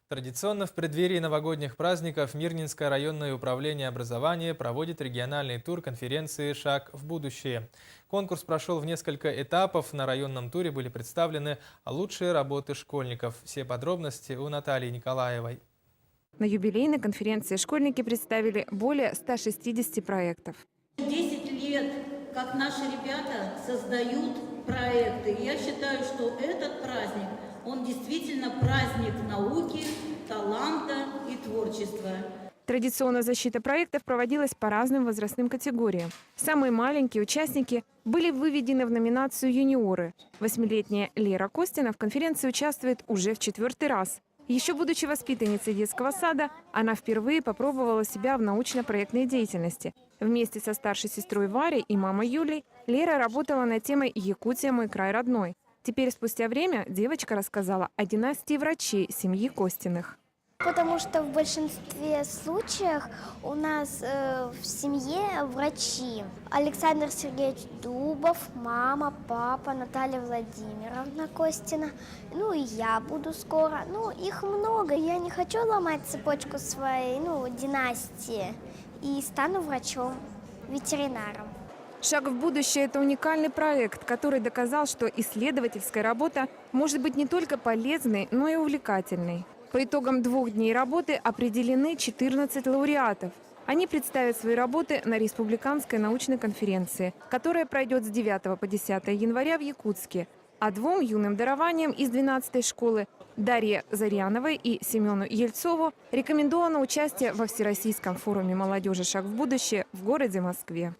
Традиционно в преддверии новогодних праздников Мирнинское районное управление образования проводит региональный тур конференции «Шаг в будущее». Конкурс прошел в несколько этапов. На районном туре были представлены лучшие работы школьников. Все подробности у Натальи Николаевой. На юбилейной конференции школьники представили более 160 проектов. 10 лет, как наши ребята создают проекты. Я считаю, что этот праздник, он действительно праздник науки, таланта и творчества. Традиционно защита проектов проводилась по разным возрастным категориям. Самые маленькие участники были выведены в номинацию «Юниоры». 8-летняя Лера Костина в конференции участвует уже в 4-й раз. Еще будучи воспитанницей детского сада, она впервые попробовала себя в научно-проектной деятельности. Вместе со старшей сестрой Варей и мамой Юлей Лера работала над темой «Якутия – мой край родной». Теперь, спустя время, девочка рассказала о династии врачей семьи Костиных. Потому что в большинстве случаев у нас в семье врачи. Александр Сергеевич Дубов, мама, папа, Наталья Владимировна Костина. Ну и я буду скоро. Ну, их много. Я не хочу ломать цепочку своей династии и стану врачом, ветеринаром. «Шаг в будущее» – это уникальный проект, который доказал, что исследовательская работа может быть не только полезной, но и увлекательной. По итогам 2 дней работы определены 14 лауреатов. Они представят свои работы на республиканской научной конференции, которая пройдет с 9 по 10 января в Якутске. А 2 юным дарованиям из 12-й школы Дарье Заряновой и Семену Ельцову рекомендовано участие во Всероссийском форуме молодежи «Шаг в будущее» в городе Москве.